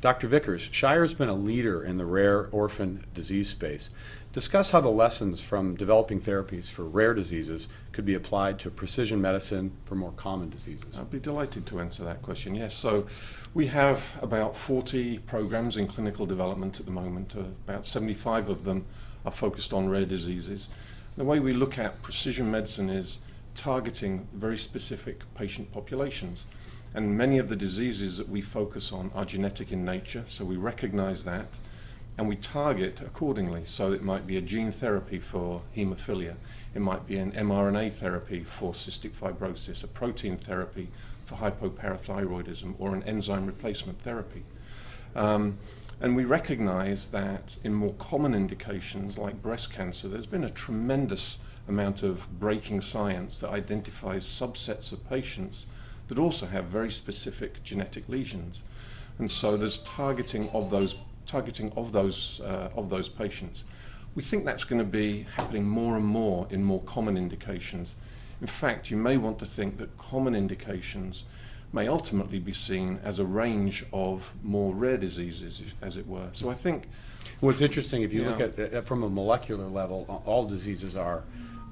Dr. Vickers, Shire's been a leader in the rare orphan disease space. Discuss how the lessons from developing therapies for rare diseases could be applied to precision medicine for more common diseases. I'd be delighted to answer that question. Yes, so we have about 40 programs in clinical development at the moment. About 75 of them are focused on rare diseases. The way we look at precision medicine is targeting very specific patient populations. And many of the diseases that we focus on are genetic in nature, so we recognize that and we target accordingly. So it might be a gene therapy for hemophilia, it might be an mRNA therapy for cystic fibrosis, a protein therapy for hypoparathyroidism, or an enzyme replacement therapy. And we recognize that in more common indications like breast cancer, there's been a tremendous amount of breaking science that identifies subsets of patients that also have very specific genetic lesions. And so there's targeting of those patients. We think that's going to be happening more and more in more common indications. In fact, you may want to think that common indications may ultimately be seen as a range of more rare diseases, as it were. So I think what's interesting, if you look at from a molecular level, all diseases are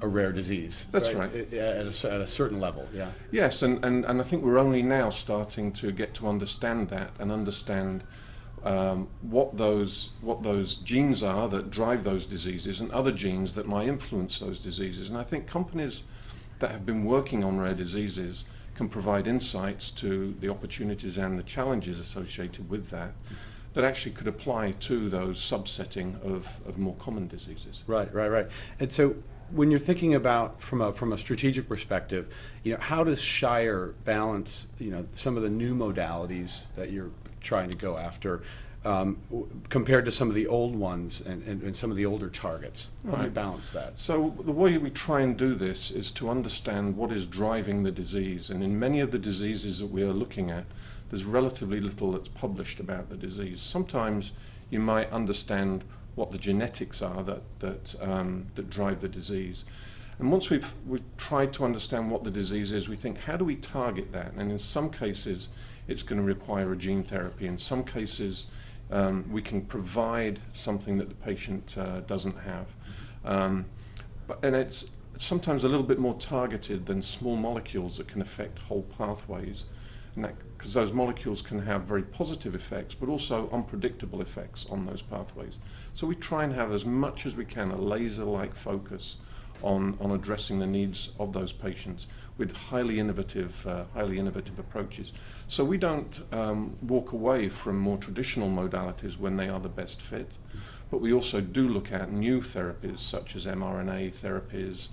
a rare disease. That's right. At a certain level, yeah. Yes, and I think we're only now starting to get to understand that and understand what those genes are that drive those diseases and other genes that might influence those diseases. And I think companies that have been working on rare diseases can provide insights to the opportunities and the challenges associated with that actually could apply to those subsetting of more common diseases. Right. And so when you're thinking about from a strategic perspective, how does Shire balance, some of the new modalities that you're trying to go after compared to some of the old ones and some of the older targets? How do you balance that? So the way we try and do this is to understand what is driving the disease. And in many of the diseases that we are looking at, there's relatively little that's published about the disease. Sometimes you might understand what the genetics are that drive the disease. And once we've tried to understand what the disease is, we think, how do we target that? And in some cases, it's going to require a gene therapy. In some cases, we can provide something that the patient doesn't have. And it's sometimes a little bit more targeted than small molecules that can affect whole pathways. And that, because those molecules can have very positive effects, but also unpredictable effects on those pathways. So we try and have as much as we can a laser-like focus on addressing the needs of those patients with highly innovative approaches. So we don't walk away from more traditional modalities when they are the best fit, but we also do look at new therapies such as mRNA therapies,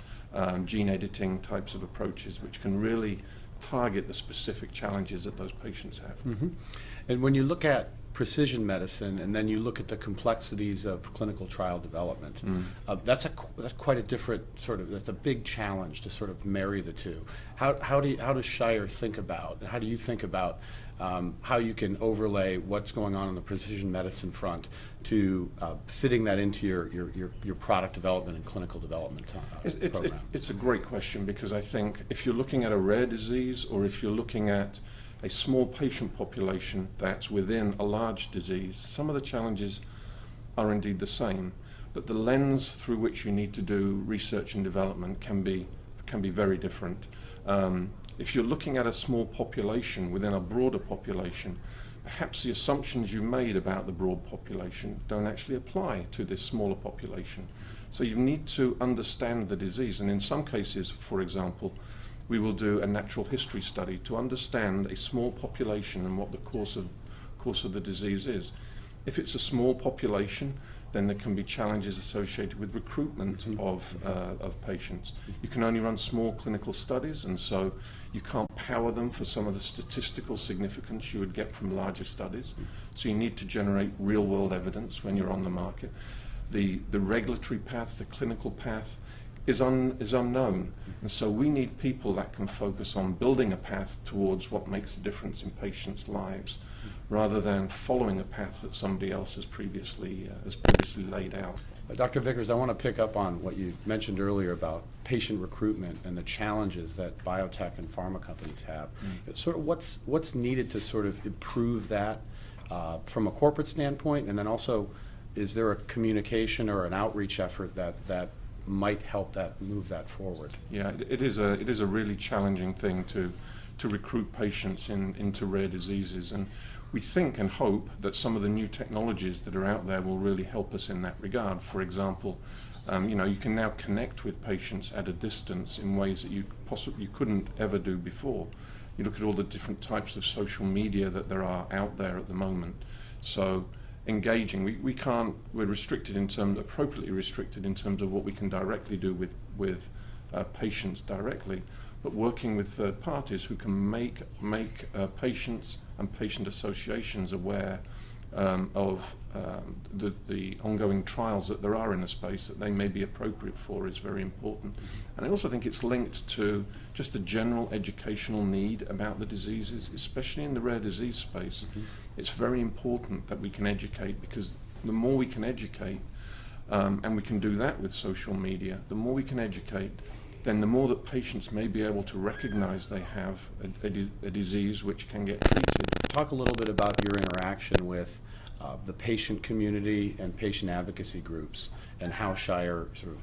gene editing types of approaches, which can really target the specific challenges that those patients have. Mm-hmm. And when you look at precision medicine and then you look at the complexities of clinical trial development, that's quite a different that's a big challenge to sort of marry the two. How does Shire think about, how do you think about how you can overlay what's going on the precision medicine front to fitting that into your product development and clinical development program? It's a great question, because I think if you're looking at a rare disease or if you're looking at a small patient population that's within a large disease, some of the challenges are indeed the same, but the lens through which you need to do research and development can be very different. If you're looking at a small population within a broader population, perhaps the assumptions you made about the broad population don't actually apply to this smaller population. So you need to understand the disease, and in some cases, for example, we will do a natural history study to understand a small population and what the course of the disease is. If it's a small population, then there can be challenges associated with recruitment of patients. You can only run small clinical studies, and so you can't power them for some of the statistical significance you would get from larger studies. So you need to generate real-world evidence when you're on the market. The regulatory path, the clinical path, is unknown, and so we need people that can focus on building a path towards what makes a difference in patients' lives, rather than following a path that somebody else has previously laid out. Dr. Vickers, I want to pick up on what you mentioned earlier about patient recruitment and the challenges that biotech and pharma companies have. Sort of what's needed to sort of improve that from a corporate standpoint? And then also, is there a communication or an outreach effort that might help that move that forward? Yeah, it is a really challenging thing to recruit patients into rare diseases, and we think and hope that some of the new technologies that are out there will really help us in that regard. For example, you can now connect with patients at a distance in ways that you couldn't ever do before. You look at all the different types of social media that there are out there at the moment. So engaging, we're restricted appropriately restricted in terms of what we can directly do with patients directly, but working with third parties who can make patients and patient associations aware of the ongoing trials that there are in the space that they may be appropriate for is very important. And I also think it's linked to just the general educational need about the diseases, especially in the rare disease space. It's very important that we can educate, because the more we can educate, and we can do that with social media, the more we can educate, then the more that patients may be able to recognize they have a disease which can get treated. Talk a little bit about your interaction with the patient community and patient advocacy groups, and how Shire sort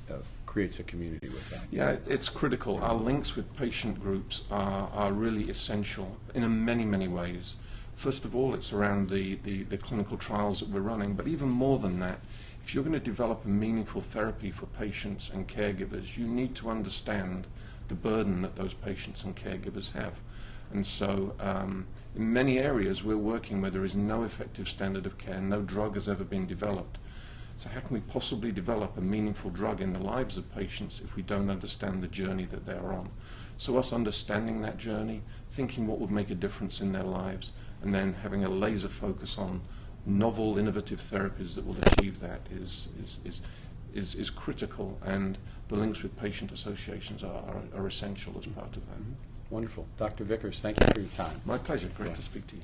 of creates a community with them. Yeah, it's critical. Our links with patient groups are really essential in many, many ways. First of all, it's around the clinical trials that we're running, but even more than that, if you're going to develop a meaningful therapy for patients and caregivers, you need to understand the burden that those patients and caregivers have. And so in many areas we're working where there is no effective standard of care, no drug has ever been developed. So how can we possibly develop a meaningful drug in the lives of patients if we don't understand the journey that they're on? So us understanding that journey, thinking what would make a difference in their lives, and then having a laser focus on novel, innovative therapies that will achieve that is critical, and the links with patient associations are essential as part of that. Wonderful. Dr. Vickers, thank you for your time. My pleasure. Great to speak to you.